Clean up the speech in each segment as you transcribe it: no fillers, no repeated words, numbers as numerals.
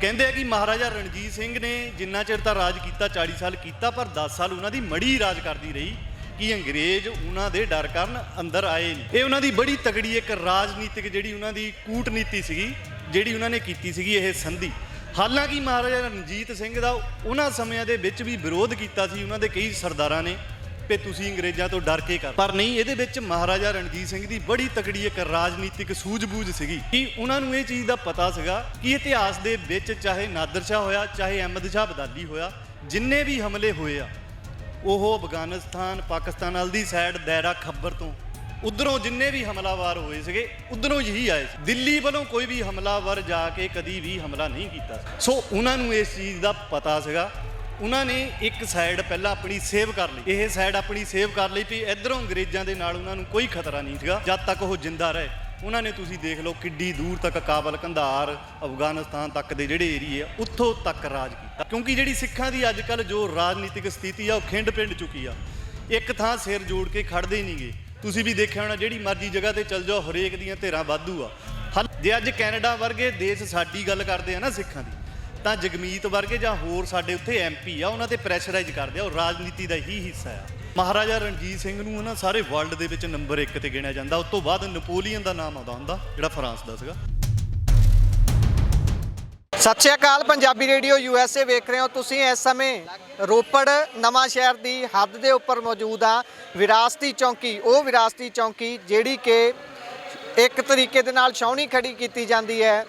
ਕਹਿੰਦੇ ਆ ਕਿ ਮਹਾਰਾਜਾ ਰਣਜੀਤ ਸਿੰਘ ਨੇ ਜਿੰਨਾ ਚਿਰ ਤਾਂ ਰਾਜ ਕੀਤਾ 40 ਸਾਲ ਕੀਤਾ, ਪਰ 10 ਸਾਲ ਉਹਨਾਂ ਦੀ ਮੜੀ ਰਾਜ ਕਰਦੀ ਰਹੀ ਕਿ ਅੰਗਰੇਜ਼ ਉਹਨਾਂ ਦੇ ਡਰ ਕਾਰਨ ਅੰਦਰ ਆਏ ਨਹੀਂ। ਇਹ ਉਹਨਾਂ ਦੀ ਬੜੀ ਤਗੜੀ ਇੱਕ ਰਾਜਨੀਤਿਕ ਜਿਹੜੀ ਉਹਨਾਂ ਦੀ ਕੂਟਨੀਤੀ ਸੀਗੀ, ਜਿਹੜੀ ਉਹਨਾਂ ਨੇ ਕੀਤੀ ਸੀਗੀ ਇਹ ਸੰਧੀ। ਹਾਲਾਂਕਿ ਮਹਾਰਾਜਾ ਰਣਜੀਤ ਸਿੰਘ ਦਾ ਉਹਨਾਂ ਸਮਿਆਂ ਦੇ ਵਿੱਚ ਵੀ ਵਿਰੋਧ ਕੀਤਾ ਸੀ ਉਹਨਾਂ ਦੇ ਕਈ ਸਰਦਾਰਾਂ ਨੇ ਕਿ ਤੁਸੀਂ ਅੰਗਰੇਜ਼ਾਂ ਤੋਂ ਡਰ ਕੇ ਕਰ, ਪਰ ਨਹੀਂ, ਇਹਦੇ ਵਿੱਚ ਮਹਾਰਾਜਾ ਰਣਜੀਤ ਸਿੰਘ ਦੀ ਬੜੀ ਤਕੜੀ ਇੱਕ ਰਾਜਨੀਤਿਕ ਸੂਝ-ਬੂਝ ਸੀਗੀ ਕਿ ਉਹਨਾਂ ਨੂੰ ਇਹ ਚੀਜ਼ ਦਾ ਪਤਾ ਸੀਗਾ ਕਿ ਇਤਿਹਾਸ ਦੇ ਵਿੱਚ ਚਾਹੇ ਨਾਦਰ ਸ਼ਾਹ ਹੋਇਆ, ਚਾਹੇ ਅਹਿਮਦ ਸ਼ਾਹ ਅਬਦਾਲੀ ਹੋਇਆ, ਜਿੰਨੇ ਵੀ ਹਮਲੇ ਹੋਏ ਆ ਉਹ ਅਫਗਾਨਿਸਤਾਨ ਪਾਕਿਸਤਾਨ ਵਾਲ ਦੀ ਸਾਈਡ ਦਾਇਰਾ ਖੱਬਰ ਤੋਂ ਉਧਰੋਂ ਜਿੰਨੇ ਵੀ ਹਮਲਾਵਰ ਹੋਏ ਸੀਗੇ ਉਧਰੋਂ ਹੀ ਆਏ ਸੀ। ਦਿੱਲੀ ਵੱਲੋਂ ਕੋਈ ਵੀ ਹਮਲਾਵਰ ਜਾ ਕੇ ਕਦੀ ਵੀ ਹਮਲਾ ਨਹੀਂ ਕੀਤਾ। ਸੋ ਉਹਨਾਂ ਨੂੰ ਇਸ ਚੀਜ਼ ਦਾ ਪਤਾ ਸੀਗਾ। ਉਹਨਾਂ ਨੇ ਇੱਕ ਸਾਈਡ ਪਹਿਲਾਂ ਆਪਣੀ ਸੇਵ ਕਰ ਲਈ, ਇਹ ਸਾਈਡ ਆਪਣੀ ਸੇਵ ਕਰ ਲਈ ਵੀ ਇੱਧਰੋਂ ਅੰਗਰੇਜ਼ਾਂ ਦੇ ਨਾਲ ਉਹਨਾਂ ਨੂੰ ਕੋਈ ਖਤਰਾ ਨਹੀਂ ਸੀਗਾ ਜਦ ਤੱਕ ਉਹ ਜਿੰਦਾ ਰਹੇ। ਉਹਨਾਂ ਨੇ ਤੁਸੀਂ ਦੇਖ ਲਓ ਕਿੱਡੀ ਦੂਰ ਤੱਕ ਕਾਬਲ, ਕੰਧਾਰ, ਅਫਗਾਨਿਸਤਾਨ ਤੱਕ ਦੇ ਜਿਹੜੇ ਏਰੀਏ ਆ ਉੱਥੋਂ ਤੱਕ ਰਾਜ ਕੀਤਾ। ਕਿਉਂਕਿ ਜਿਹੜੀ ਸਿੱਖਾਂ ਦੀ ਅੱਜ ਕੱਲ੍ਹ ਜੋ ਰਾਜਨੀਤਿਕ ਸਥਿਤੀ ਆ ਉਹ ਖਿੰਡ ਪਿੰਡ ਚੁੱਕੀ ਆ, ਇੱਕ ਥਾਂ ਸਿਰ ਜੋੜ ਕੇ ਖੜਦੇ ਨਹੀਂਗੇ। ਤੁਸੀਂ ਵੀ ਦੇਖਿਆ ਹੋਣਾ ਜਿਹੜੀ ਮਰਜ਼ੀ ਜਗ੍ਹਾ ਤੇ ਚੱਲ ਜਾਓ ਹਰੇਕ ਦੀਆਂ ਧਿਰਾਂ ਵਾਧੂ ਆ। ਜੇ ਅੱਜ ਕੈਨੇਡਾ ਵਰਗੇ ਦੇਸ਼ ਸਾਡੀ ਗੱਲ ਕਰਦੇ ਆ ਨਾ ਸਿੱਖਾਂ ਦੀ, ਤਾਂ ਜਗਮੀਤ ਵਰਗੇ ਜਾਂ ਹੋਰ ਸਾਡੇ ਉੱਥੇ MP ਆ ਉਹਨਾਂ ਤੇ ਪ੍ਰੈਸ਼ਰਾਈਜ਼ ਕਰਦੇ ਆ, ਉਹ ਰਾਜਨੀਤੀ ਦਾ ਹੀ ਹਿੱਸਾ ਆ। ਮਹਾਰਾਜਾ ਰਣਜੀਤ ਸਿੰਘ ਨੂੰ ਨਾ ਸਾਰੇ ਵਰਲਡ ਦੇ ਵਿੱਚ ਨੰਬਰ 1 ਤੇ ਗਿਣਿਆ ਜਾਂਦਾ। ਉਸ ਤੋਂ ਬਾਅਦ ਨਪੋਲੀਅਨ ਦਾ ਨਾਮ ਆਉਂਦਾ ਹੁੰਦਾ ਜਿਹੜਾ ਫਰਾਂਸ ਦਾ ਸੀਗਾ। ਸਤਿ ਸ਼੍ਰੀ ਅਕਾਲ, ਪੰਜਾਬੀ ਰੇਡੀਓ USA ਵੇਖ ਰਹੇ ਹੋ ਤੁਸੀਂ। ਇਸ ਸਮੇਂ ਰੋਪੜ ਨਵਾਂ ਸ਼ਹਿਰ ਦੀ ਹੱਦ ਦੇ ਉੱਪਰ ਮੌਜੂਦ ਆ ਵਿਰਾਸਤੀ ਚੌਂਕੀ, ਉਹ ਵਿਰਾਸਤੀ ਚੌਂਕੀ ਜਿਹੜੀ ਕਿ ਇੱਕ ਤਰੀਕੇ ਦੇ ਨਾਲ ਛਾਉਣੀ ਖੜੀ ਕੀਤੀ ਜਾਂਦੀ ਹੈ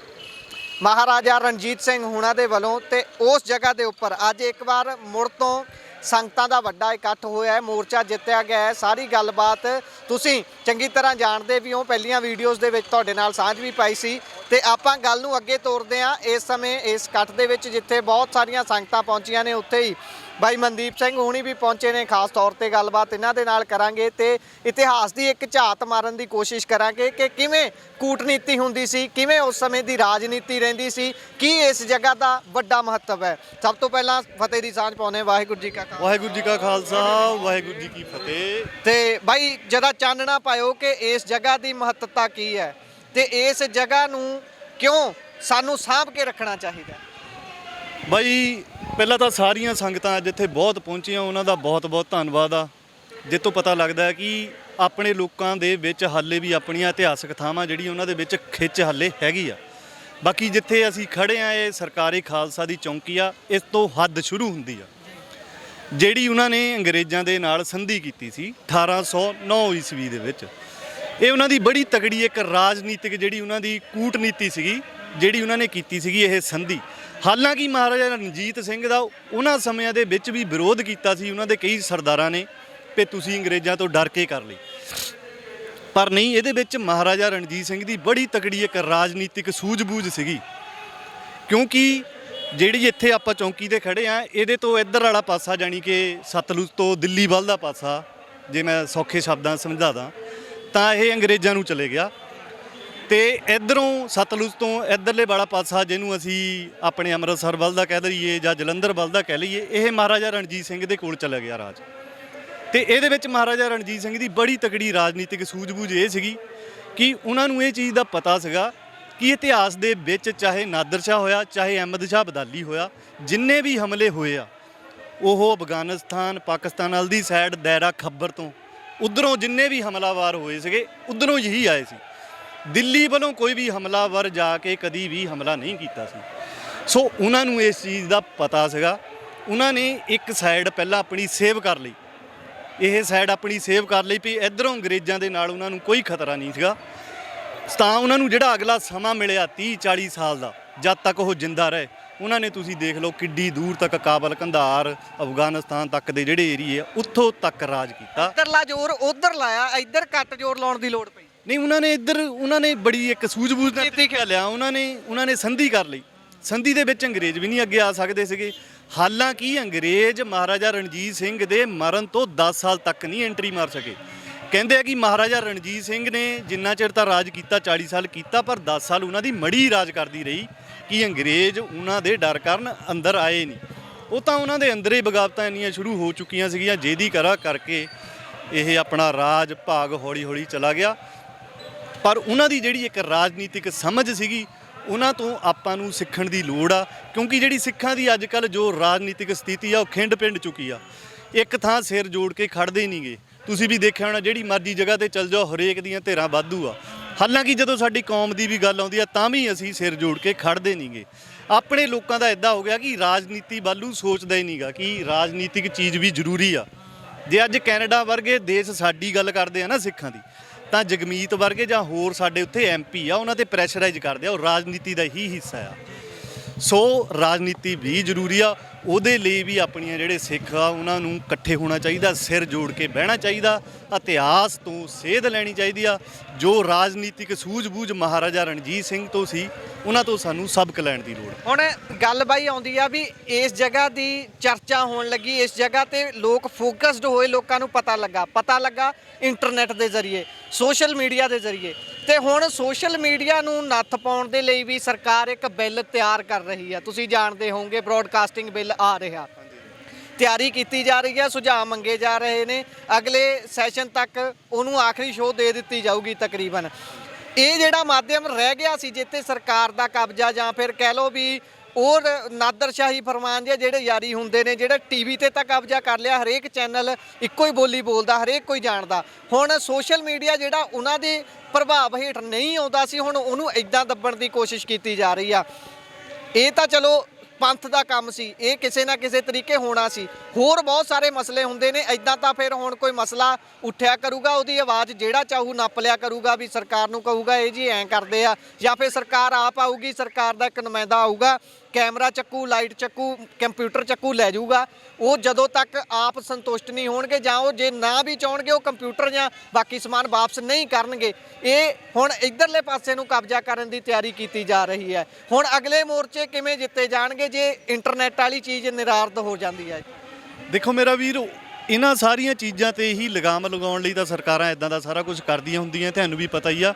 ਮਹਾਰਾਜਾ ਰਣਜੀਤ ਸਿੰਘ ਹੁਣਾਂ ਦੇ ਵੱਲੋਂ। ਤੇ ਉਸ ਜਗ੍ਹਾ ਦੇ ਉੱਪਰ ਅੱਜ ਇੱਕ ਵਾਰ ਮੁੜ ਤੋਂ ਸੰਗਤਾਂ ਦਾ ਵੱਡਾ ਇਕੱਠ ਹੋਇਆ ਹੈ, ਮੋਰਚਾ ਜਿੱਤਿਆ ਗਿਆ ਹੈ। ਸਾਰੀ ਗੱਲਬਾਤ ਤੁਸੀਂ ਚੰਗੀ ਤਰ੍ਹਾਂ ਜਾਣਦੇ ਵੀ ਹੋ, ਪਹਿਲੀਆਂ ਵੀਡੀਓਜ਼ ਦੇ ਵਿੱਚ ਤੁਹਾਡੇ ਨਾਲ ਸਾਂਝ ਵੀ ਪਾਈ ਸੀ। ਤੇ ਆਪਾਂ ਗੱਲ ਨੂੰ ਅੱਗੇ ਤੋਰਦੇ ਹਾਂ। ਇਸ ਸਮੇਂ ਇਸ ਇਕੱਠ ਦੇ ਵਿੱਚ ਜਿੱਥੇ ਬਹੁਤ ਸਾਰੀਆਂ ਸੰਗਤਾਂ ਪਹੁੰਚੀਆਂ ਨੇ, ਉੱਥੇ ਹੀ ਬਾਈ ਮਨਦੀਪ ਸਿੰਘ ਹੁਣੀ ਵੀ ਪਹੁੰਚੇ ਨੇ। ਖਾਸ ਤੌਰ ਤੇ ਗੱਲਬਾਤ ਇਹਨਾਂ ਦੇ ਨਾਲ ਕਰਾਂਗੇ ਤੇ ਇਤਿਹਾਸ ਦੀ ਇੱਕ ਝਾਤ ਮਾਰਨ ਦੀ ਕੋਸ਼ਿਸ਼ ਕਰਾਂਗੇ ਕਿ ਕਿਵੇਂ ਕੂਟਨੀਤੀ ਹੁੰਦੀ ਸੀ, ਕਿਵੇਂ ਉਸ ਸਮੇਂ ਦੀ ਰਾਜਨੀਤੀ ਰਹਿੰਦੀ ਸੀ, ਕੀ ਇਸ ਜਗ੍ਹਾ ਦਾ ਵੱਡਾ ਮਹੱਤਵ ਹੈ। ਸਭ ਤੋਂ ਪਹਿਲਾਂ ਫਤਿਹ ਦੀ ਸਾਂਝ ਪਾਉਂਦੇ। ਵਾਹਿਗੁਰੂ ਜੀ ਕਾ ਖਾਲਸਾ, ਵਾਹਿਗੁਰੂ ਜੀ ਕਾ ਖਾਲਸਾ, ਵਾਹਿਗੁਰੂ ਜੀ ਕੀ ਫਤਿਹ। ਤੇ ਬਾਈ ਜਰਾ ਚਾਨਣਾ ਪਾਇਓ ਕਿ ਇਸ ਜਗ੍ਹਾ ਦੀ ਮਹੱਤਤਾ ਕੀ ਹੈ ਤੇ ਇਸ ਜਗ੍ਹਾ ਨੂੰ ਕਿਉਂ ਸਾਨੂੰ ਸਾਂਭ ਕੇ ਰੱਖਣਾ ਚਾਹੀਦਾ। ਬਾਈ ਪਹਿਲਾਂ ਤਾਂ ਸਾਰੀਆਂ ਸੰਗਤਾਂ ਜਿੱਥੇ ਬਹੁਤ ਪਹੁੰਚੀਆਂ ਉਹਨਾਂ ਦਾ ਬਹੁਤ ਬਹੁਤ ਧੰਨਵਾਦ ਆ, ਜਿੱਥੋਂ ਪਤਾ ਲੱਗਦਾ ਹੈ ਕਿ ਆਪਣੇ ਲੋਕਾਂ ਦੇ ਵਿੱਚ ਹਾਲੇ ਵੀ ਆਪਣੀਆਂ ਇਤਿਹਾਸਕ ਥਾਵਾਂ ਜਿਹੜੀ ਉਹਨਾਂ ਦੇ ਵਿੱਚ ਖਿੱਚ ਹਾਲੇ ਹੈਗੀ ਆ। ਬਾਕੀ ਜਿੱਥੇ ਅਸੀਂ ਖੜੇ ਆ ਇਹ ਸਰਕਾਰੀ ਖਾਲਸਾ ਦੀ ਚੌਂਕੀ ਆ, ਇਸ ਤੋਂ ਹੱਦ ਸ਼ੁਰੂ ਹੁੰਦੀ ਆ ਜਿਹੜੀ ਉਹਨਾਂ ਨੇ ਅੰਗਰੇਜ਼ਾਂ ਦੇ ਨਾਲ ਸੰਧੀ ਕੀਤੀ ਸੀ 1809 ਈਸਵੀ ਦੇ ਵਿੱਚ। ਇਹ ਉਹਨਾਂ ਦੀ ਬੜੀ ਤਗੜੀ ਇੱਕ ਰਾਜਨੀਤਿਕ ਜਿਹੜੀ ਉਹਨਾਂ ਦੀ ਕੂਟਨੀਤੀ ਸੀਗੀ, ਜਿਹੜੀ ਉਹਨਾਂ ਨੇ ਕੀਤੀ ਸੀਗੀ ਇਹ ਸੰਧੀ। ਹਾਲਾਂਕਿ ਮਹਾਰਾਜਾ ਰਣਜੀਤ ਸਿੰਘ ਦਾ ਉਹਨਾਂ ਸਮਿਆਂ ਦੇ ਵਿੱਚ ਵੀ ਵਿਰੋਧ ਕੀਤਾ ਸੀ ਉਹਨਾਂ ਦੇ ਕਈ ਸਰਦਾਰਾਂ ਨੇ ਕਿ ਤੁਸੀਂ ਅੰਗਰੇਜ਼ਾਂ ਤੋਂ ਡਰ ਕੇ ਕਰ ਲਈ, ਪਰ ਨਹੀਂ, ਇਹਦੇ ਵਿੱਚ ਮਹਾਰਾਜਾ ਰਣਜੀਤ ਸਿੰਘ ਦੀ ਬੜੀ ਤਗੜੀ ਇੱਕ ਰਾਜਨੀਤਿਕ ਸੂਝ-ਬੂਝ ਸੀਗੀ। ਕਿਉਂਕਿ ਜਿਹੜੀ ਇੱਥੇ ਆਪਾਂ ਚੌਂਕੀ ਤੇ ਖੜੇ ਆ, ਇਹਦੇ ਤੋਂ ਇੱਧਰ ਵਾਲਾ ਪਾਸਾ ਜਾਣੀ ਕਿ ਸਤਲੁਜ ਤੋਂ ਦਿੱਲੀ ਵੱਲ ਦਾ ਪਾਸਾ, ਜੇ ਮੈਂ ਸੌਖੇ ਸ਼ਬਦਾਂ ਸਮਝਾ ਦਾਂ ਤਾਂ ਇਹ ਅੰਗਰੇਜ਼ਾਂ ਨੂੰ ਚਲੇ ਗਿਆ। ਤੇ ਇੱਧਰੋਂ ਸਤਲੁਜ ਤੋਂ ਇੱਧਰਲੇ ਵਾਲਾ ਪਾਸਾ ਜਿਹਨੂੰ ਅਸੀਂ ਆਪਣੇ ਅੰਮ੍ਰਿਤਸਰ ਵੱਲ ਦਾ ਕਹਿ ਦਈਏ ਜਾਂ ਜਲੰਧਰ ਵੱਲ ਦਾ ਕਹਿ ਲਈਏ, ਇਹ ਮਹਾਰਾਜਾ ਰਣਜੀਤ ਸਿੰਘ ਦੇ ਕੋਲ ਚਲਾ ਗਿਆ ਰਾਜ। ਤੇ ਇਹਦੇ ਵਿੱਚ ਮਹਾਰਾਜਾ ਰਣਜੀਤ ਸਿੰਘ ਦੀ ਬੜੀ ਤਗੜੀ ਰਾਜਨੀਤਿਕ ਸੂਝ-ਬੂਝ ਇਹ ਸੀਗੀ ਕਿ ਉਹਨਾਂ ਨੂੰ ਇਹ ਚੀਜ਼ ਦਾ ਪਤਾ ਸੀਗਾ ਕਿ ਇਤਿਹਾਸ ਦੇ ਵਿੱਚ ਚਾਹੇ ਨਾਦਰ ਸ਼ਾਹ ਹੋਇਆ, ਚਾਹੇ ਅਹਿਮਦ ਸ਼ਾਹ ਅਬਦਾਲੀ ਹੋਇਆ, ਜਿੰਨੇ ਵੀ ਹਮਲੇ ਹੋਏ ਆ ਉਹ ਅਫਗਾਨਿਸਤਾਨ ਪਾਕਿਸਤਾਨ ਵਾਲ ਦੀ ਸਾਈਡ ਦਾਇਰਾ ਖੱਬਰ ਤੋਂ ਉਧਰੋਂ ਜਿੰਨੇ ਵੀ ਹਮਲਾਵਰ ਹੋਏ ਸੀਗੇ ਉਧਰੋਂ ਹੀ ਆਏ ਸੀ। ਦਿੱਲੀ ਵੱਲੋਂ ਕੋਈ ਵੀ ਹਮਲਾਵਰ ਜਾ ਕੇ ਕਦੀ ਵੀ ਹਮਲਾ ਨਹੀਂ ਕੀਤਾ ਸੀ। ਸੋ ਉਹਨਾਂ ਨੂੰ ਇਸ ਚੀਜ਼ ਦਾ ਪਤਾ ਸੀਗਾ। ਉਹਨਾਂ ਨੇ ਇੱਕ ਸਾਈਡ ਪਹਿਲਾਂ ਆਪਣੀ ਸੇਵ ਕਰ ਲਈ, ਇਹ ਸਾਈਡ ਆਪਣੀ ਸੇਵ ਕਰ ਲਈ ਵੀ ਇੱਧਰੋਂ ਅੰਗਰੇਜ਼ਾਂ ਦੇ ਨਾਲ ਉਹਨਾਂ ਨੂੰ ਕੋਈ ਖਤਰਾ ਨਹੀਂ ਸੀਗਾ। ਤਾਂ ਉਹਨਾਂ ਨੂੰ ਜਿਹੜਾ ਅਗਲਾ ਸਮਾਂ ਮਿਲਿਆ 30-40 ਸਾਲ ਦਾ, ਜਦ ਤੱਕ ਉਹ ਜਿੰਦਾ ਰਹੇ, ਉਹਨਾਂ ਨੇ ਤੁਸੀਂ ਦੇਖ ਲਓ ਕਿੱਡੀ ਦੂਰ ਤੱਕ ਕਾਬਲ, ਕੰਧਾਰ, ਅਫਗਾਨਿਸਤਾਨ ਤੱਕ ਦੇ ਜਿਹੜੇ ਏਰੀਏ ਆ ਉੱਥੋਂ ਤੱਕ ਰਾਜ ਕੀਤਾ। ਇੱਧਰਲਾ ਜ਼ੋਰ ਉੱਧਰ ਲਾਇਆ, ਇੱਧਰ ਘੱਟ ਜ਼ੋਰ ਲਾਉਣ ਦੀ ਲੋੜ ਪਈ ਨਹੀਂ। ਉਹਨਾਂ ਨੇ ਬੜੀ ਇੱਕ ਸੂਝ-ਬੂਝ ਨਾਲ ਤਰੀਕਾ ਲਿਆ। ਉਹਨਾਂ ਨੇ ਸੰਧੀ ਕਰ ਲਈ। ਸੰਧੀ ਦੇ ਵਿੱਚ ਅੰਗਰੇਜ਼ ਵੀ ਨਹੀਂ ਅੱਗੇ ਆ ਸਕਦੇ ਸੀਗੇ। ਹਾਲਾਂਕਿ ਅੰਗਰੇਜ਼ ਮਹਾਰਾਜਾ ਰਣਜੀਤ ਸਿੰਘ ਦੇ ਮਰਨ ਤੋਂ 10 ਸਾਲ ਤੱਕ ਨਹੀਂ ਐਂਟਰੀ ਮਾਰ ਸਕੇ। ਕਹਿੰਦੇ ਆ ਕਿ ਮਹਾਰਾਜਾ ਰਣਜੀਤ ਸਿੰਘ ਨੇ ਜਿੰਨਾ ਚਿਰ ਤਾਂ ਰਾਜ ਕੀਤਾ 40 ਸਾਲ ਕੀਤਾ, ਪਰ 10 ਸਾਲ ਉਹਨਾਂ ਦੀ ਮੜੀ ਰਾਜ ਕਰਦੀ ਰਹੀ ਕਿ ਅੰਗਰੇਜ਼ ਉਹਨਾਂ ਦੇ ਡਰ ਕਾਰਨ ਅੰਦਰ ਆਏ ਨਹੀਂ। ਉਹ ਤਾਂ ਉਹਨਾਂ ਦੇ ਅੰਦਰ ਹੀ ਬਗਾਵਤਾਂ ਇੰਨੀਆਂ ਸ਼ੁਰੂ ਹੋ ਚੁੱਕੀਆਂ ਸੀਗੀਆਂ ਜਿਹਦੀ ਕਰਕੇ ਇਹ ਆਪਣਾ ਰਾਜ ਭਾਗ ਹੌਲੀ ਹੌਲੀ ਚਲਾ ਗਿਆ। ਪਰ ਉਹਨਾਂ ਦੀ ਜਿਹੜੀ ਇੱਕ ਰਾਜਨੀਤਿਕ ਸਮਝ ਸੀਗੀ ਉਹਨਾਂ ਤੋਂ ਆਪਾਂ ਨੂੰ ਸਿੱਖਣ ਦੀ ਲੋੜ ਆ, ਕਿਉਂਕਿ ਜਿਹੜੀ ਸਿੱਖਾਂ ਦੀ ਅੱਜ ਕੱਲ੍ਹ ਜੋ ਰਾਜਨੀਤਿਕ ਸਥਿਤੀ ਆ ਉਹ ਖਿੰਡ ਪਿੰਡ ਚੁੱਕੀ ਆ। ਇੱਕ ਥਾਂ ਸਿਰ ਜੋੜ ਕੇ ਖੜਦੇ ਹੀ ਨਹੀਂਗੇ। ਤੁਸੀਂ ਵੀ ਦੇਖਿਆ ਹੋਣਾ, ਜਿਹੜੀ ਮਰਜ਼ੀ ਜਗ੍ਹਾ ਤੇ ਚੱਲ ਜਾਓ ਹਰੇਕ ਦੀਆਂ ਧਿਰਾਂ ਵਾਧੂ ਆ। ਹਾਲਾਂਕਿ ਜਦੋਂ ਸਾਡੀ ਕੌਮ ਦੀ ਵੀ ਗੱਲ ਆਉਂਦੀ ਆ ਤਾਂ ਵੀ ਅਸੀਂ ਸਿਰ ਜੋੜ ਕੇ ਖੜਦੇ ਨਹੀਂਗੇ। ਆਪਣੇ ਲੋਕਾਂ ਦਾ ਇੱਦਾਂ ਹੋ ਗਿਆ ਕਿ ਰਾਜਨੀਤੀ ਵੱਲੋਂ ਸੋਚਦਾ ਹੀ ਨਹੀਂਗਾ ਕਿ ਰਾਜਨੀਤਿਕ ਚੀਜ਼ ਵੀ ਜ਼ਰੂਰੀ ਆ। ਜੇ ਅੱਜ ਕੈਨੇਡਾ ਵਰਗੇ ਦੇਸ਼ ਸਾਡੀ ਗੱਲ ਕਰਦੇ ਆ ਨਾ ਸਿੱਖਾਂ ਦੀ, ਤਾਂ ਜਗਮੀਤ ਵਰਗੇ ਜਾਂ ਹੋਰ ਸਾਡੇ ਉੱਥੇ MP ਆ, ਉਹਨਾਂ ਤੇ ਪ੍ਰੈਸ਼ਰਾਈਜ਼ ਕਰਦੇ ਆ, ਉਹ ਰਾਜਨੀਤੀ ਦਾ ਹੀ ਹਿੱਸਾ ਆ। ਸੋ ਰਾਜਨੀਤੀ ਵੀ ਜ਼ਰੂਰੀ ਆ, ਉਹਦੇ ਲਈ ਵੀ ਆਪਣੀਆਂ ਜਿਹੜੇ ਸਿੱਖ ਆ ਉਹਨਾਂ ਨੂੰ ਇਕੱਠੇ ਹੋਣਾ ਚਾਹੀਦਾ, ਸਿਰ ਜੋੜ ਕੇ ਬਹਿਣਾ ਚਾਹੀਦਾ, ਇਤਿਹਾਸ ਤੋਂ ਸੇਧ ਲੈਣੀ ਚਾਹੀਦੀ ਆ। ਜੋ ਰਾਜਨੀਤਿਕ ਸੂਝ-ਬੂਝ ਮਹਾਰਾਜਾ ਰਣਜੀਤ ਸਿੰਘ ਤੋਂ ਸੀ, ਉਹਨਾਂ ਤੋਂ ਸਾਨੂੰ ਸਬਕ ਲੈਣ ਦੀ ਲੋੜ। ਹੁਣ ਗੱਲ ਬਾਈ ਆਉਂਦੀ ਆ ਵੀ ਇਸ ਜਗ੍ਹਾ ਦੀ ਚਰਚਾ ਹੋਣ ਲੱਗੀ, ਇਸ ਜਗ੍ਹਾ ਤੇ ਲੋਕ ਫੋਕਸਡ ਹੋਏ, ਲੋਕਾਂ ਨੂੰ ਪਤਾ ਲੱਗਾ ਇੰਟਰਨੈਟ ਦੇ ਜ਼ਰੀਏ, ਸੋਸ਼ਲ ਮੀਡੀਆ ਦੇ ਜ਼ਰੀਏ। ਤੇ ਹੁਣ ਸੋਸ਼ਲ ਮੀਡੀਆ ਨੂੰ ਨੱਥ ਪਾਉਣ ਦੇ ਲਈ ਵੀ ਸਰਕਾਰ ਇੱਕ ਬਿੱਲ ਤਿਆਰ ਕਰ ਰਹੀ ਆ। ਤੁਸੀਂ ਜਾਣਦੇ ਹੋਵੋਗੇ ਬ੍ਰੌਡਕਾਸਟਿੰਗ ਬਿੱਲ ਆ ਰਿਹਾ, ਤਿਆਰੀ ਕੀਤੀ ਜਾ ਰਹੀ ਹੈ, ਸੁਝਾਅ ਮੰਗੇ ਜਾ ਰਹੇ ਨੇ। ਅਗਲੇ ਸੈਸ਼ਨ ਤੱਕ ਉਹਨੂੰ ਆਖਰੀ ਸ਼ੋਅ ਦੇ ਦਿੱਤੀ ਜਾਊਗੀ ਤਕਰੀਬਨ। ਇਹ ਜਿਹੜਾ ਮਾਧਿਅਮ ਰਹਿ ਗਿਆ ਸੀ ਜਿੱਥੇ ਸਰਕਾਰ ਦਾ ਕਬਜ਼ਾ, ਜਾਂ ਫਿਰ ਕਹਿ ਲਓ ਵੀ ਉਹ ਨਾਦਰਸ਼ਾਹੀ ਫਰਮਾਨ ਜਿਹੜੇ ਜਾਰੀ ਹੁੰਦੇ ਨੇ, ਜਿਹੜੇ ਟੀਵੀ ਤੇ ਤਾਂ ਕਬਜ਼ਾ ਕਰ ਲਿਆ, ਹਰੇਕ ਚੈਨਲ ਇੱਕੋ ਹੀ ਬੋਲੀ ਬੋਲਦਾ, ਹਰੇਕ ਕੋਈ ਜਾਣਦਾ। ਹੁਣ ਸੋਸ਼ਲ ਮੀਡੀਆ ਜਿਹੜਾ ਉਹਨਾਂ ਦੇ ਪ੍ਰਭਾਵ ਹੇਠ ਨਹੀਂ ਆਉਂਦਾ ਸੀ, ਹੁਣ ਉਹਨੂੰ ਇਦਾਂ ਦੱਬਣ ਦੀ ਕੋਸ਼ਿਸ਼ ਕੀਤੀ ਜਾ ਰਹੀ ਆ। ਇਹ ਤਾਂ ਚਲੋ ਪੰਥ ਦਾ ਕੰਮ ਸੀ, ਇਹ ਕਿਸੇ ਨਾ ਕਿਸੇ ਤਰੀਕੇ ਹੋਣਾ ਸੀ। ਹੋਰ ਬਹੁਤ ਸਾਰੇ ਮਸਲੇ ਹੁੰਦੇ ਨੇ, ਇਦਾਂ ਤਾਂ ਫਿਰ ਹੁਣ ਕੋਈ ਮਸਲਾ ਉੱਠਿਆ ਕਰੂਗਾ, ਉਹਦੀ ਆਵਾਜ਼ ਜਿਹੜਾ ਚਾਹੂ ਨੱਪ ਲਿਆ ਕਰੂਗਾ, ਵੀ ਸਰਕਾਰ ਨੂੰ ਕਹੂਗਾ ਇਹ ਜੀ ਐਂ ਕਰਦੇ ਆ, ਜਾਂ ਫਿਰ ਸਰਕਾਰ ਆਪ ਆਊਗੀ, ਸਰਕਾਰ ਦਾ ਇੱਕ ਨੁਮਾਇੰਦਾ ਆਊਗਾ, ਕੈਮਰਾ ਚੱਕੂ, ਲਾਈਟ ਚੱਕੂ, ਕੰਪਿਊਟਰ ਚੱਕੂ, ਲੈ ਜਾਊਗਾ। ਉਹ ਜਦੋਂ ਤੱਕ ਆਪ ਸੰਤੁਸ਼ਟ ਨਹੀਂ ਹੋਣਗੇ, ਜਾਂ ਉਹ ਜੇ ਨਾ ਵੀ ਚਾਹਣਗੇ, ਉਹ ਕੰਪਿਊਟਰ ਜਾਂ ਬਾਕੀ ਸਮਾਨ ਵਾਪਸ ਨਹੀਂ ਕਰਨਗੇ। ਇਹ ਹੁਣ ਇਧਰਲੇ ਪਾਸੇ ਨੂੰ ਕਬਜ਼ਾ ਕਰਨ ਦੀ ਤਿਆਰੀ ਕੀਤੀ ਜਾ ਰਹੀ ਹੈ। ਹੁਣ ਅਗਲੇ ਮੋਰਚੇ ਕਿਵੇਂ ਜਿੱਤੇ ਜਾਣਗੇ ਜੇ ਇੰਟਰਨੈਟ ਵਾਲੀ ਚੀਜ਼ ਨਿਰਾਰਦ ਹੋ ਜਾਂਦੀ ਹੈ? ਦੇਖੋ ਮੇਰਾ ਵੀਰ, ਇਹਨਾਂ ਸਾਰੀਆਂ ਚੀਜ਼ਾਂ ਤੇ ਹੀ ਲਗਾਮ ਲਗਾਉਣ ਲਈ ਤਾਂ ਸਰਕਾਰਾਂ ਇਦਾਂ ਦਾ ਸਾਰਾ ਕੁਝ ਕਰਦੀਆਂ ਹੁੰਦੀਆਂ, ਤੁਹਾਨੂੰ ਵੀ ਪਤਾ ਹੀ ਆ।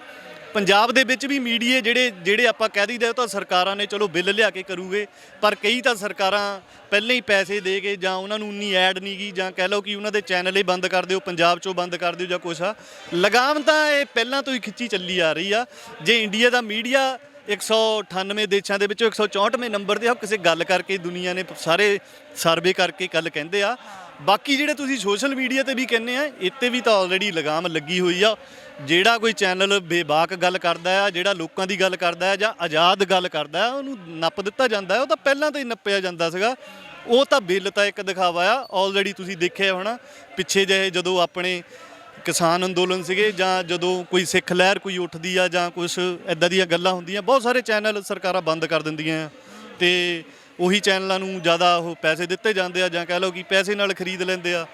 ਪੰਜਾਬ ਦੇ ਵਿੱਚ ਵੀ ਮੀਡੀਏ ਜਿਹੜੇ ਆਪਾਂ ਕਹਿ ਦਈਦੇ ਉਹ ਤਾਂ ਸਰਕਾਰਾਂ ਨੇ ਚਲੋ ਬਿੱਲ ਲਿਆ ਕੇ ਕਰੂਗੇ, ਪਰ ਕਈ ਤਾਂ ਸਰਕਾਰਾਂ ਪਹਿਲਾਂ ਹੀ ਪੈਸੇ ਦੇ ਕੇ ਜਾਂ ਉਹਨਾਂ ਨੂੰ ਉਨੀ ਐਡ ਨਹੀਂ ਗਈ, ਜਾਂ ਕਹਿ ਲਓ ਕਿ ਉਹਨਾਂ ਦੇ ਚੈਨਲ ਹੀ ਬੰਦ ਕਰ ਦਿਓ, ਪੰਜਾਬ 'ਚੋਂ ਬੰਦ ਕਰ ਦਿਓ ਜਾਂ ਕੁਛ ਆ। ਲਗਾਮ ਤਾਂ ਇਹ ਪਹਿਲਾਂ ਤੋਂ ਹੀ ਖਿੱਚੀ ਚੱਲੀ ਆ ਰਹੀ ਆ। ਜੇ ਇੰਡੀਆ ਦਾ ਮੀਡੀਆ 198 ਦੇਸ਼ਾਂ ਦੇ ਵਿੱਚੋਂ 164ਵੇਂ ਨੰਬਰ 'ਤੇ ਆ, ਕਿਸੇ ਗੱਲ ਕਰਕੇ ਦੁਨੀਆ ਨੇ ਸਾਰੇ ਸਰਵੇ ਕਰਕੇ ਗੱਲ ਕਹਿੰਦੇ ਆ। ਬਾਕੀ ਜਿਹੜੇ ਤੁਸੀਂ ਸੋਸ਼ਲ ਮੀਡੀਆ ਤੇ ਵੀ ਕਹਿੰਦੇ ਆ, ਇੱਥੇ ਵੀ ਤਾਂ ਆਲਰੇਡੀ ਲਗਾਮ ਲੱਗੀ ਹੋਈ ਆ। ਜਿਹੜਾ ਕੋਈ ਚੈਨਲ ਬੇਬਾਕ ਗੱਲ ਕਰਦਾ ਆ, ਜਿਹੜਾ ਲੋਕਾਂ ਦੀ ਗੱਲ ਕਰਦਾ ਆ ਜਾਂ ਆਜ਼ਾਦ ਗੱਲ ਕਰਦਾ ਆ, ਉਹਨੂੰ ਨੱਪ ਦਿੱਤਾ ਜਾਂਦਾ। ਉਹ ਤਾਂ ਪਹਿਲਾਂ ਤੋਂ ਹੀ ਨੱਪਿਆ ਜਾਂਦਾ ਸੀਗਾ। ਉਹ ਤਾਂ ਬਿੱਲ ਤਾਂ ਇੱਕ ਦਿਖਾਵਾ ਆ। ਆਲਰੇਡੀ ਤੁਸੀਂ ਦੇਖਿਆ ਹੋਣਾ ਪਿੱਛੇ ਜਿਹੇ ਜਦੋਂ ਆਪਣੇ ਕਿਸਾਨ ਅੰਦੋਲਨ ਸੀਗੇ, ਜਾਂ ਜਦੋਂ ਕੋਈ ਸਿੱਖ ਲਹਿਰ ਕੋਈ ਉੱਠਦੀ ਆ ਜਾਂ ਕੁਛ ਇੱਦਾਂ ਦੀਆਂ ਗੱਲਾਂ ਹੁੰਦੀਆਂ, ਬਹੁਤ ਸਾਰੇ ਚੈਨਲ ਸਰਕਾਰਾਂ ਬੰਦ ਕਰ ਦਿੰਦੀਆਂ ਆ, ਅਤੇ ਉਹੀ ਚੈਨਲਾਂ ਨੂੰ ਜ਼ਿਆਦਾ ਉਹ ਪੈਸੇ ਦਿੱਤੇ ਜਾਂਦੇ ਆ, ਜਾਂ ਕਹਿ ਲਓ ਕਿ ਪੈਸੇ ਨਾਲ ਖਰੀਦ ਲੈਂਦੇ ਆ,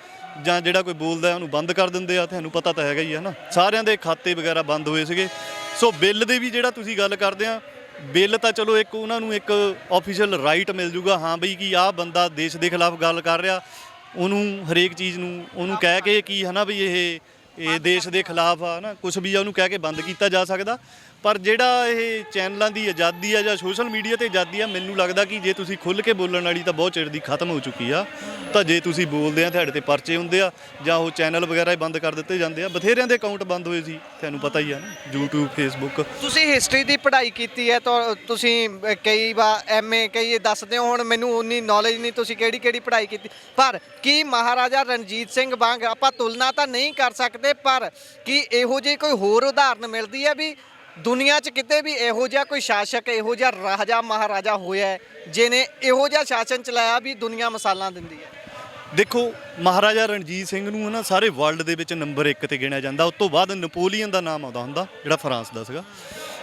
ਜਾਂ ਜਿਹੜਾ ਕੋਈ ਬੋਲਦਾ ਉਹਨੂੰ ਬੰਦ ਕਰ ਦਿੰਦੇ ਆ। ਤੁਹਾਨੂੰ ਪਤਾ ਤਾਂ ਹੈਗਾ ਹੀ ਹੈ ਨਾ, ਸਾਰਿਆਂ ਦੇ ਖਾਤੇ ਵਗੈਰਾ ਬੰਦ ਹੋਏ ਸੀਗੇ। ਸੋ ਬਿੱਲ ਦੇ ਵੀ ਜਿਹੜਾ ਤੁਸੀਂ ਗੱਲ ਕਰਦੇ ਆ, ਬਿੱਲ ਤਾਂ ਚਲੋ ਇੱਕ ਉਹਨਾਂ ਨੂੰ ਇੱਕ ਆਫੀਸ਼ੀਅਲ ਰਾਈਟ ਮਿਲ ਜੂਗਾ, ਹਾਂ ਬਈ ਕਿ ਆਹ ਬੰਦਾ ਦੇਸ਼ ਦੇ ਖਿਲਾਫ ਗੱਲ ਕਰ ਰਿਹਾ, ਉਹਨੂੰ ਹਰੇਕ ਚੀਜ਼ ਨੂੰ ਉਹਨੂੰ ਕਹਿ ਕੇ ਕੀ ਹੈ ਨਾ ਵੀ ਇਹ ਦੇਸ਼ ਦੇ ਖਿਲਾਫ ਆ ਨਾ, ਕੁਛ ਵੀ ਆ ਉਹਨੂੰ ਕਹਿ ਕੇ ਬੰਦ ਕੀਤਾ ਜਾ ਸਕਦਾ। ਪਰ ਜਿਹੜਾ ਇਹ ਚੈਨਲਾਂ ਦੀ ਆਜ਼ਾਦੀ ਆ ਜਾਂ ਸੋਸ਼ਲ ਮੀਡੀਆ 'ਤੇ ਆਜ਼ਾਦੀ ਆ, ਮੈਨੂੰ ਲੱਗਦਾ ਕਿ ਜੇ ਤੁਸੀਂ ਖੁੱਲ੍ਹ ਕੇ ਬੋਲਣ ਵਾਲੀ ਤਾਂ ਬਹੁਤ ਚਿਰ ਦੀ ਖਤਮ ਹੋ ਚੁੱਕੀ ਆ। ਤਾਂ ਜੇ ਤੁਸੀਂ ਬੋਲਦੇ ਆ ਤੁਹਾਡੇ 'ਤੇ ਪਰਚੇ ਹੁੰਦੇ ਆ, ਜਾਂ ਉਹ ਚੈਨਲ ਵਗੈਰਾ ਹੀ ਬੰਦ ਕਰ ਦਿੱਤੇ ਜਾਂਦੇ ਆ। ਬਥੇਰਿਆਂ ਦੇ ਅਕਾਊਂਟ ਬੰਦ ਹੋਏ ਸੀ, ਤੁਹਾਨੂੰ ਪਤਾ ਹੀ ਆ ਨਾ, YouTube, Facebook। ਤੁਸੀਂ ਹਿਸਟਰੀ ਦੀ ਪੜ੍ਹਾਈ ਕੀਤੀ ਹੈ ਤਾਂ ਤੁਸੀਂ ਕਈ ਵਾਰ MA ਕਈ ਦੱਸਦੇ ਹੋ, ਹੁਣ ਮੈਨੂੰ ਉਨੀ ਨੌਲੇਜ ਨਹੀਂ ਤੁਸੀਂ ਕਿਹੜੀ ਪੜ੍ਹਾਈ ਕੀਤੀ। ਪਰ ਕੀ ਮਹਾਰਾਜਾ ਰਣਜੀਤ ਸਿੰਘ ਵਾਂਗ ਆਪਾਂ ਤੁਲਨਾ ਤਾਂ ਨਹੀਂ ਕਰ ਸਕਦੇ, ਪਰ ਕੀ ਇਹੋ ਜਿਹੀ ਕੋਈ ਹੋਰ ਉਦਾਹਰਨ ਮਿਲਦੀ ਹੈ ਵੀ ਦੁਨੀਆ 'ਚ ਕਿਤੇ ਵੀ ਇਹੋ ਜਿਹਾ ਕੋਈ ਸ਼ਾਸਕ, ਇਹੋ ਜਿਹਾ ਰਾਜਾ ਮਹਾਰਾਜਾ ਹੋਇਆ ਜਿਹਨੇ ਇਹੋ ਜਿਹਾ ਸ਼ਾਸਨ ਚਲਾਇਆ ਵੀ ਦੁਨੀਆ ਮਿਸਾਲਾਂ ਦਿੰਦੀ ਹੈ? ਦੇਖੋ, ਮਹਾਰਾਜਾ ਰਣਜੀਤ ਸਿੰਘ ਨੂੰ ਨਾ ਸਾਰੇ ਵਰਲਡ ਦੇ ਵਿੱਚ ਨੰਬਰ 1 ਤੇ ਗਿਣਿਆ ਜਾਂਦਾ। ਉਸ ਤੋਂ ਬਾਅਦ ਨੈਪੋਲੀਅਨ ਦਾ ਨਾਮ ਆਉਂਦਾ ਹੁੰਦਾ, ਜਿਹੜਾ ਫਰਾਂਸ ਦਾ ਸੀਗਾ।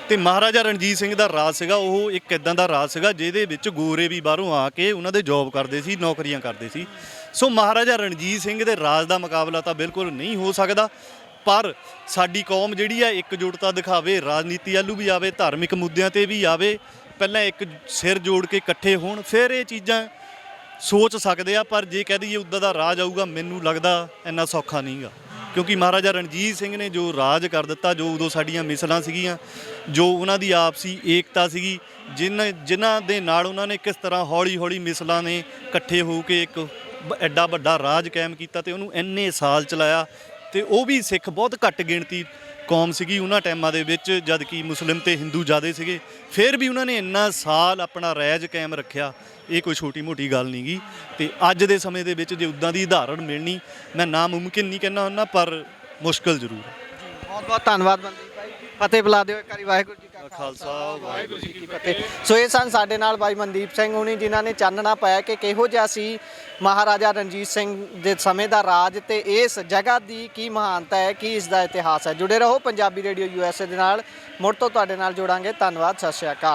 ਤੇ ਮਹਾਰਾਜਾ ਰਣਜੀਤ ਸਿੰਘ ਦਾ ਰਾਜ ਸੀਗਾ, ਉਹ ਇੱਕ ਇਦਾਂ ਦਾ ਰਾਜ ਸੀਗਾ ਜਿਹਦੇ ਵਿੱਚ ਗੋਰੇ ਵੀ ਬਾਹਰੋਂ ਆ ਕੇ ਉਹਨਾਂ ਦੇ ਜੌਬ ਕਰਦੇ ਸੀ, ਨੌਕਰੀਆਂ ਕਰਦੇ ਸੀ। ਸੋ ਮਹਾਰਾਜਾ ਰਣਜੀਤ ਸਿੰਘ ਦੇ ਰਾਜ ਦਾ ਮੁਕਾਬਲਾ ਤਾਂ ਬਿਲਕੁਲ ਨਹੀਂ ਹੋ ਸਕਦਾ। ਪਰ ਸਾਡੀ ਕੌਮ ਜਿਹੜੀ ਆ ਇਕਜੁੱਟਤਾ ਦਿਖਾਵੇ, ਰਾਜਨੀਤੀ ਵੱਲੋਂ ਵੀ ਆਵੇ, ਧਾਰਮਿਕ ਮੁੱਦਿਆਂ 'ਤੇ ਵੀ ਆਵੇ, ਪਹਿਲਾਂ ਇੱਕ ਸਿਰ ਜੋੜ ਕੇ ਇਕੱਠੇ ਹੋਣ, ਫਿਰ ਇਹ ਚੀਜ਼ਾਂ ਸੋਚ ਸਕਦੇ ਆ। ਪਰ ਜੇ ਕਹਿ ਦਈਏ ਉੱਦਾਂ ਦਾ ਰਾਜ ਆਊਗਾ, ਮੈਨੂੰ ਲੱਗਦਾ ਇੰਨਾ ਸੌਖਾ ਨਹੀਂਗਾ, ਕਿਉਂਕਿ ਮਹਾਰਾਜਾ ਰਣਜੀਤ ਸਿੰਘ ਨੇ ਜੋ ਰਾਜ ਕਰ ਦਿੱਤਾ, ਜੋ ਉਦੋਂ ਸਾਡੀਆਂ ਮਿਸਲਾਂ ਸੀਗੀਆਂ, ਜੋ ਉਹਨਾਂ ਦੀ ਆਪਸੀ ਏਕਤਾ ਸੀਗੀ, ਜਿਨ੍ਹਾਂ ਦੇ ਨਾਲ ਉਹਨਾਂ ਨੇ ਕਿਸ ਤਰ੍ਹਾਂ ਹੌਲੀ ਹੌਲੀ ਮਿਸਲਾਂ ਨੇ ਇਕੱਠੇ ਹੋ ਕੇ ਇੱਕ ਐਡਾ ਵੱਡਾ ਰਾਜ ਕਾਇਮ ਕੀਤਾ, ਅਤੇ ਉਹਨੂੰ ਇੰਨੇ ਸਾਲ ਚਲਾਇਆ। ਅਤੇ ਉਹ ਵੀ ਸਿੱਖ ਬਹੁਤ ਘੱਟ ਗਿਣਤੀ ਕੌਮ ਸੀਗੀ ਉਹਨਾਂ ਟਾਈਮਾਂ ਦੇ ਵਿੱਚ, ਜਦ ਕਿ ਮੁਸਲਿਮ ਤੇ ਹਿੰਦੂ ਜ਼ਿਆਦਾ ਸੀਗੇ, ਫਿਰ ਵੀ ਉਹਨਾਂ ਨੇ ਇੰਨਾ ਸਾਲ ਆਪਣਾ ਰਾਜ ਕਾਇਮ ਰੱਖਿਆ। ਇਹ ਕੋਈ ਛੋਟੀ ਮੋਟੀ ਗੱਲ ਨਹੀਂ ਗੀ। ਤੇ ਅੱਜ ਦੇ ਸਮੇਂ ਦੇ ਵਿੱਚ ਜੇ ਉੱਦਾਂ ਦੀ ਉਦਾਹਰਣ ਮਿਲਣੀ, ਮੈਂ ਨਾਮੁਮਕਿਨ ਨਹੀਂ ਕਹਿੰਦਾ ਉਹਨਾਂ, ਪਰ ਮੁਸ਼ਕਲ ਜ਼ਰੂਰ ਹੈ। ਬਹੁਤ ਬਹੁਤ ਧੰਨਵਾਦ ਮਨਦੀਪ ਭਾਈ। ਫਤਿਹ ਬੁਲਾ ਦਿਓ ਇੱਕ ਵਾਰੀ। ਵਾਹਿਗੁਰੂ ਜੀ ਕਾ ਖਾਲਸਾ, ਵਾਹਿਗੁਰੂ ਜੀ ਕੀ ਫਤਿਹ। ਸੋ ਇਹ ਸਨ ਸਾਡੇ ਨਾਲ ਬਾਈ ਮਨਦੀਪ ਸਿੰਘ ਹੁਣੀ, ਜਿਨ੍ਹਾਂ ਨੇ ਚਾਨਣਾ ਪਾਇਆ ਕਿ ਕਿਹੋ ਜਿਹਾ ਸੀ ਮਹਾਰਾਜਾ ਰਣਜੀਤ ਸਿੰਘ ਦੇ ਸਮੇਂ ਦਾ ਰਾਜ ਤੇ ਇਸ ਜਗ੍ਹਾ ਦੀ ਕੀ ਮਹਾਨਤਾ ਹੈ, ਕੀ ਇਸ ਦਾ ਇਤਿਹਾਸ ਹੈ। ਜੁੜੇ ਰਹੋ ਪੰਜਾਬੀ ਰੇਡੀਓ USA ਦੇ ਨਾਲ। ਮੁੜ ਤੋਂ ਤੁਹਾਡੇ ਨਾਲ ਜੁੜਾਂਗੇ। ਧੰਨਵਾਦ, ਸਤਿ ਸ਼੍ਰੀ ਅਕਾਲ।